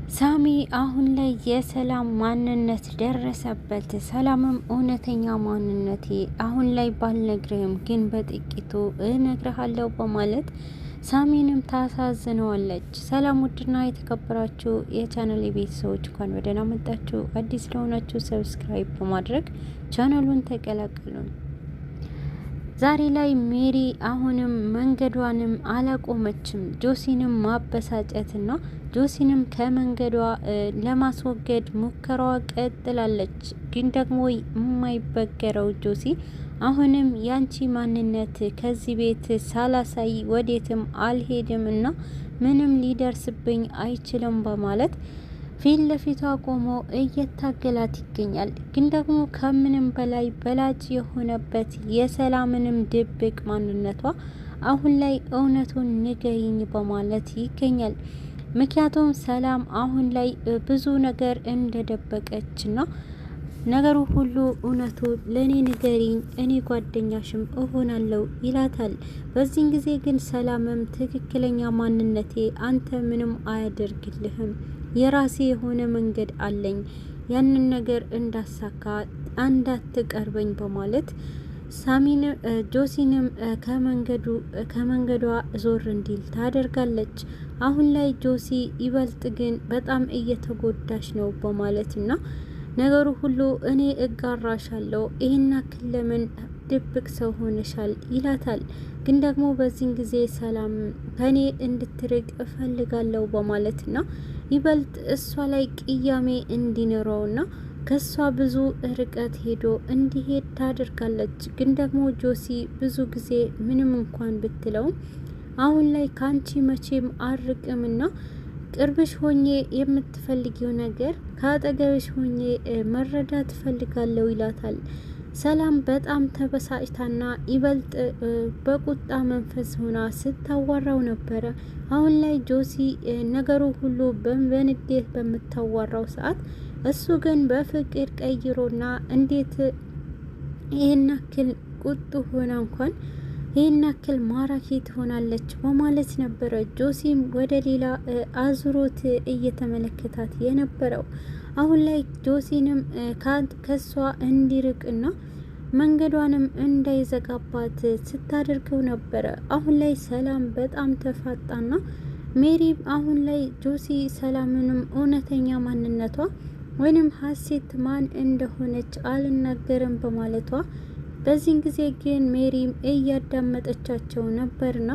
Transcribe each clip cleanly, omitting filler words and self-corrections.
ሳሚ አሁን ላይ የሰላም ማንነት ደረሰበት። ሰላምም እውነተኛ ማንነቴ አሁን ላይ ባልነግርህም ግን በጥቂቱ እነግርሃለሁ በማለት ሳሚንም ታሳዝነዋለች። ሰላም ውድና የተከበራችሁ የቻናል ቤተሰቦች እንኳን ወደና መጣችሁ። አዲስ ለሆናችሁ ሰብስክራይብ በማድረግ ቻናሉን ተቀላቀሉን። ዛሬ ላይ ሜሪ አሁንም መንገዷንም አላቆመችም። ጆሲንም ማበሳጨትና ጆሲንም ከመንገዷ ለማስወገድ ሙከራዋ ቀጥላለች። ግን ደግሞ የማይበገረው ጆሲ አሁንም ያንቺ ማንነት ከዚህ ቤት ሳላሳይ ወዴትም አልሄድም እና ምንም ሊደርስብኝ አይችልም በማለት ፊት ለፊቷ ቆሞ እየታገላት ይገኛል። ግን ደግሞ ከምንም በላይ በላጭ የሆነበት የሰላምንም ድብቅ ማንነቷ አሁን ላይ እውነቱን ንገሪኝ በማለት ይገኛል። ምክንያቱም ሰላም አሁን ላይ ብዙ ነገር እንደደበቀችና ነገሩ ሁሉ እውነቱ ለእኔ ንገሪኝ፣ እኔ ጓደኛሽም እሆናለሁ ይላታል። በዚህን ጊዜ ግን ሰላምም ትክክለኛ ማንነቴ አንተ ምንም አያደርግልህም፣ የራሴ የሆነ መንገድ አለኝ፣ ያንን ነገር እንዳሳካ እንዳትቀርበኝ በማለት ሳሚን ጆሲንም ከመንገዷ ዞር እንዲል ታደርጋለች። አሁን ላይ ጆሲ ይበልጥ ግን በጣም እየተጎዳሽ ነው በማለትና ነገሩ ሁሉ እኔ እጋራሻለሁ፣ ይህን ያክል ለምን ድብቅ ሰው ሆነሻል ይላታል። ግን ደግሞ በዚህን ጊዜ ሰላም ከኔ እንድትርቅ እፈልጋለሁ በማለትና ይበልጥ እሷ ላይ ቅያሜ እንዲኖረውና ከሷ ብዙ ርቀት ሄዶ እንዲሄድ ታደርጋለች። ግን ደግሞ ጆሲ ብዙ ጊዜ ምንም እንኳን ብትለውም አሁን ላይ ካንቺ መቼም አርቅምና ቅርብሽ ሆኜ የምትፈልጊው ነገር ከአጠገብሽ ሆኜ መረዳት እፈልጋለሁ ይላታል። ሰላም በጣም ተበሳጭታና ይበልጥ በቁጣ መንፈስ ሆና ስታዋራው ነበረ። አሁን ላይ ጆሲ ነገሩ ሁሉ በንዴት በምታዋራው ሰዓት እሱ ግን በፍቅር ቀይሮና እንዴት ይህን ያክል ቁጡ ሆና እንኳን ይህን ያክል ማራኪ ትሆናለች በማለት ነበረ ጆሲም ወደ ሌላ አዙሮት እየተመለከታት የነበረው። አሁን ላይ ጆሲንም ከሷ እንዲርቅና መንገዷንም እንዳይዘጋባት ስታደርገው ነበረ። አሁን ላይ ሰላም በጣም ተፋጣና ሜሪ አሁን ላይ ጆሲ ሰላምንም እውነተኛ ማንነቷ ወይንም ሀሴት ማን እንደሆነች አልናገርም በማለቷ በዚህን ጊዜ ግን ሜሪም እያዳመጠቻቸው ነበርና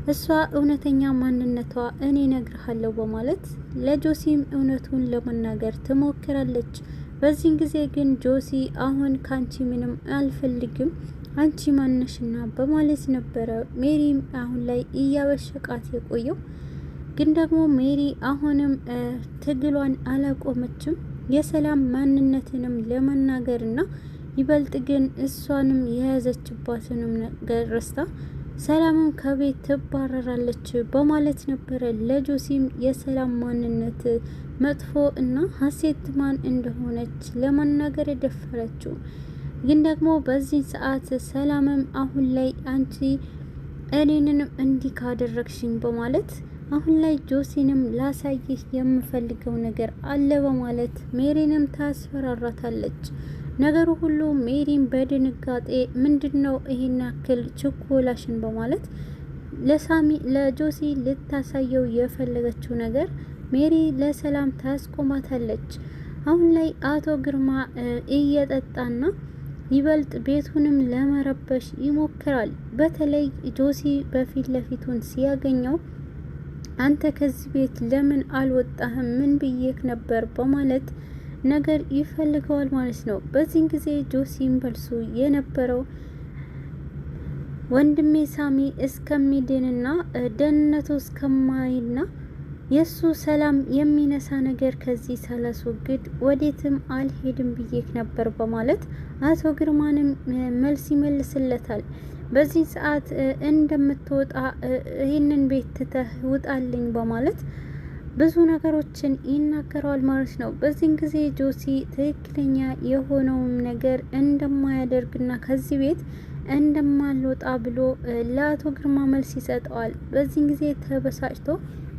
እሷ እውነተኛ ማንነቷ እኔ ነግርሃለሁ በማለት ለጆሲም እውነቱን ለመናገር ትሞክራለች። በዚህን ጊዜ ግን ጆሲ አሁን ካንቺ ምንም አልፈልግም፣ አንቺ ማነሽና በማለት ነበረ ሜሪም አሁን ላይ እያበሸቃት የቆየው። ግን ደግሞ ሜሪ አሁንም ትግሏን አላቆመችም። የሰላም ማንነትንም ለመናገርና ይበልጥ ግን እሷንም የያዘችባትንም ነገር ረስታ ሰላምም ከቤት ትባረራለች በማለት ነበረ ለጆሲም የሰላም ማንነት መጥፎ እና ሀሴት ማን እንደሆነች ለመናገር የደፈረችው። ግን ደግሞ በዚህ ሰዓት ሰላምም አሁን ላይ አንቺ እኔንንም እንዲህ ካደረግሽኝ በማለት አሁን ላይ ጆሲንም ላሳይህ የምፈልገው ነገር አለ በማለት ሜሪንም ታስፈራራታለች። ነገሩ ሁሉ ሜሪን በድንጋጤ ምንድነው ይሄን ያክል ችኮላሽን በማለት ለጆሲ ልታሳየው የፈለገችው ነገር ሜሪ ለሰላም ታስቆማታለች። አሁን ላይ አቶ ግርማ እየጠጣና ይበልጥ ቤቱንም ለመረበሽ ይሞክራል። በተለይ ጆሲ በፊት ለፊቱን ሲያገኘው አንተ ከዚህ ቤት ለምን አልወጣህም? ምን ብዬክ ነበር? በማለት ነገር ይፈልገዋል ማለት ነው። በዚህን ጊዜ ጆሲም በልሱ የነበረው ወንድሜ ሳሚ እስከሚድንና ደህንነቱ እስከማይና የሱ ሰላም የሚነሳ ነገር ከዚህ ሳላስወግድ ወዴትም አልሄድም ብዬክ ነበር በማለት አቶ ግርማንም መልስ ይመልስለታል። በዚህ ሰዓት እንደምትወጣ ይህንን ቤት ትተህ ውጣልኝ በማለት ብዙ ነገሮችን ይናገረዋል ማለት ነው። በዚህን ጊዜ ጆሲ ትክክለኛ የሆነውን ነገር እንደማያደርግና ከዚህ ቤት እንደማልወጣ ብሎ ለአቶ ግርማ መልስ ይሰጠዋል። በዚህን ጊዜ ተበሳጭቶ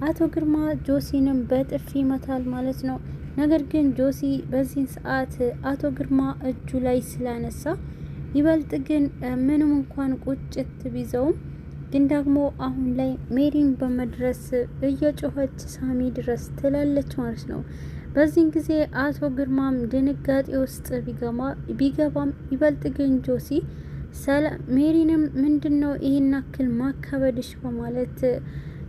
አቶ ግርማ ጆሲንም በጥፊ ይመታል ማለት ነው። ነገር ግን ጆሲ በዚህን ሰዓት አቶ ግርማ እጁ ላይ ስላነሳ ይበልጥ ግን ምንም እንኳን ቁጭት ቢዘውም ግን ደግሞ አሁን ላይ ሜሪን በመድረስ እየጮኸች ሳሚ ድረስ ትላለች ማለት ነው። በዚህን ጊዜ አቶ ግርማም ድንጋጤ ውስጥ ቢገባም ይበልጥ ግን ጆሲ ሜሪንም ምንድን ነው ይህን ያክል ማካበድሽ በማለት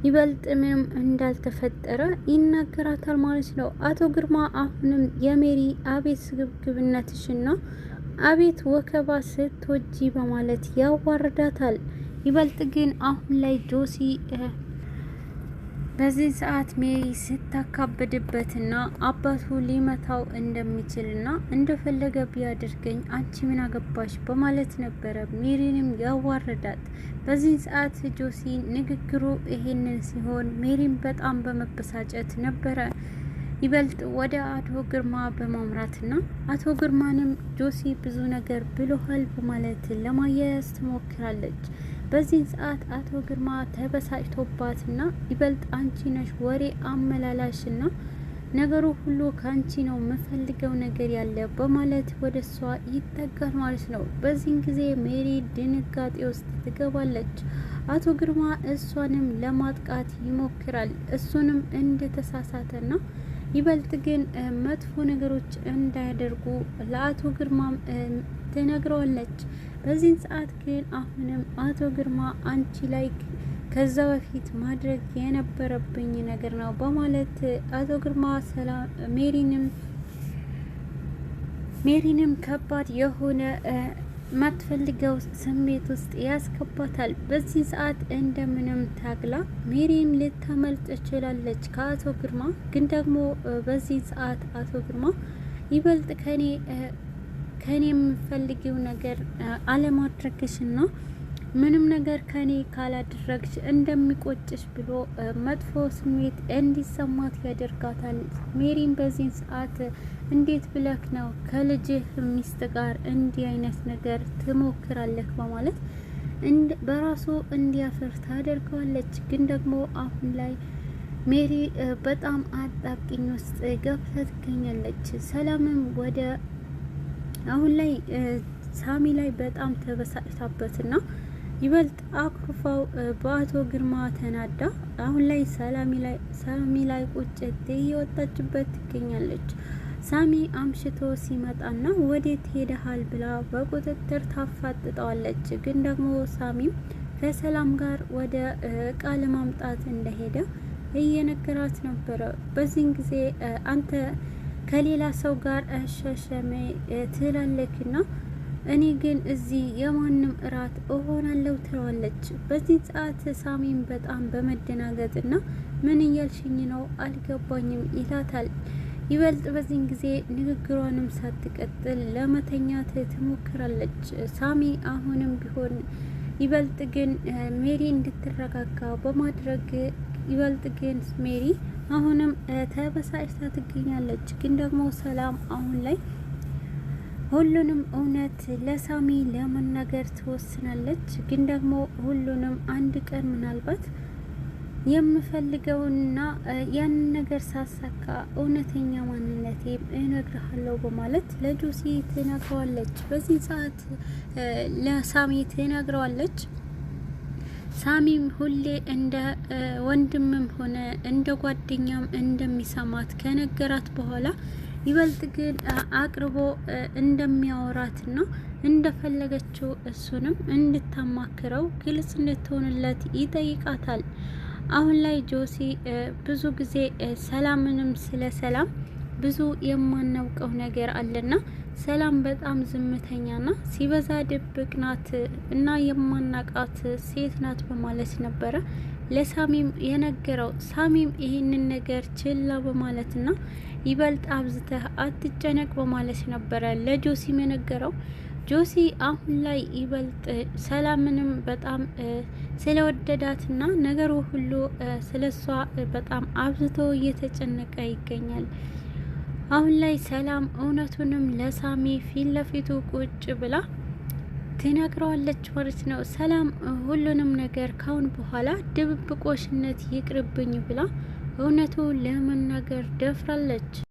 ይበልጥ ምንም እንዳልተፈጠረ ይናገራታል ማለት ነው። አቶ ግርማ አሁንም የሜሪ አቤት ስግብግብነትሽና አቤት ወከባ ስትወጂ በማለት ያዋርዳታል። ይበልጥ ግን አሁን ላይ ጆሲ በዚህ ሰዓት ሜሪ ስታካብድበትና አባቱ ሊመታው እንደሚችልና እንደፈለገ ቢያደርገኝ አንቺ ምን አገባሽ በማለት ነበረ ሜሪንም ያዋረዳት። በዚህ ሰዓት ጆሲ ንግግሩ ይሄንን ሲሆን ሜሪን በጣም በመበሳጨት ነበረ ይበልጥ ወደ አቶ ግርማ በማምራትና አቶ ግርማንም ጆሲ ብዙ ነገር ብሎሃል በማለት ለማያያዝ ትሞክራለች። በዚህ ሰዓት አቶ ግርማ ተበሳጭቶባትና ይበልጥ አንቺ ነሽ ወሬ አመላላሽና ነገሩ ሁሉ ከአንቺ ነው የምፈልገው ነገር ያለ በማለት ወደ እሷ ይጠጋል ማለት ነው። በዚህን ጊዜ ሜሪ ድንጋጤ ውስጥ ትገባለች። አቶ ግርማ እሷንም ለማጥቃት ይሞክራል። እሱንም እንደተሳሳተና ይበልጥ ግን መጥፎ ነገሮች እንዳያደርጉ ለአቶ ግርማም ትነግረዋለች። በዚህን ሰዓት ግን አሁንም አቶ ግርማ አንቺ ላይ ከዛ በፊት ማድረግ የነበረብኝ ነገር ነው በማለት አቶ ግርማ ሜሪንም ከባድ የሆነ ማትፈልገው ስሜት ውስጥ ያስገባታል። በዚህ ሰዓት እንደምንም ታግላ ሜሪን ልታመልጥ ትችላለች ከአቶ ግርማ። ግን ደግሞ በዚህ ሰዓት አቶ ግርማ ይበልጥ ከኔ የምፈልጊው ነገር አለማድረግሽና ምንም ነገር ከኔ ካላደረግሽ እንደሚቆጭሽ ብሎ መጥፎ ስሜት እንዲሰማት ያደርጋታል። ሜሪን በዚህ ሰዓት እንዴት ብለክ ነው ከልጅህ ሚስት ጋር እንዲህ አይነት ነገር ትሞክራለህ በማለት በራሱ እንዲያፍር ታደርገዋለች። ግን ደግሞ አሁን ላይ ሜሪ በጣም አጣብቂኝ ውስጥ ገብታ ትገኛለች። ሰላምም ወደ አሁን ላይ ሳሚ ላይ በጣም ተበሳጭታበትና ይበልጥ አኩርፋው በአቶ ግርማ ተናዳ አሁን ላይ ሳሚ ላይ ቁጭት እየወጣችበት ትገኛለች። ሳሚ አምሽቶ ሲመጣና ወዴት ሄደሃል ብላ በቁጥጥር ታፋጥጠዋለች። ግን ደግሞ ሳሚም ከሰላም ጋር ወደ እቃ ለማምጣት እንደሄደ እየነገራት ነበረ። በዚህን ጊዜ አንተ ከሌላ ሰው ጋር አሻሸሜ ትላለክና እኔ ግን እዚህ የማንም እራት እሆናለሁ ትለዋለች። በዚህ ሰዓት ሳሚን በጣም በመደናገጥና ምን እያልሽኝ ነው አልገባኝም ይላታል። ይበልጥ በዚህን ጊዜ ንግግሯንም ሳትቀጥል ለመተኛት ትሞክራለች። ሳሚ አሁንም ቢሆን ይበልጥ ግን ሜሪ እንድትረጋጋ በማድረግ ይበልጥ ግን ሜሪ አሁንም ተበሳጭታ ትገኛለች። ግን ደግሞ ሰላም አሁን ላይ ሁሉንም እውነት ለሳሚ ለመናገር ትወስናለች። ግን ደግሞ ሁሉንም አንድ ቀን ምናልባት የምፈልገውና ያንን ነገር ሳሳካ እውነተኛ ማንነቴ እነግርሃለሁ በማለት ለጆሲ ትነግረዋለች። በዚህ ሰዓት ለሳሚ ትነግረዋለች። ሳሚም ሁሌ እንደ ወንድምም ሆነ እንደ ጓደኛም እንደሚሰማት ከነገራት በኋላ ይበልጥ ግን አቅርቦ እንደሚያወራትና እንደፈለገችው እሱንም እንድታማክረው ግልጽ እንድትሆንለት ይጠይቃታል። አሁን ላይ ጆሲ ብዙ ጊዜ ሰላምንም ስለ ሰላም ብዙ የማናውቀው ነገር አለና ሰላም በጣም ዝምተኛና ሲበዛ ድብቅ ናት እና የማናቃት ሴት ናት በማለት ነበረ ለሳሚም የነገረው። ሳሚም ይህንን ነገር ችላ በማለትና ይበልጥ አብዝተህ አትጨነቅ በማለት ነበረ ለጆሲም የነገረው። ጆሲ አሁን ላይ ይበልጥ ሰላምንም በጣም ስለወደዳትና ነገሩ ሁሉ ስለሷ በጣም አብዝቶ እየተጨነቀ ይገኛል። አሁን ላይ ሰላም እውነቱንም ለሳሚ ፊት ለፊቱ ቁጭ ብላ ትነግረዋለች ማለት ነው። ሰላም ሁሉንም ነገር ካሁን በኋላ ድብብቆሽነት ይቅርብኝ ብላ እውነቱ ለመናገር ደፍራለች።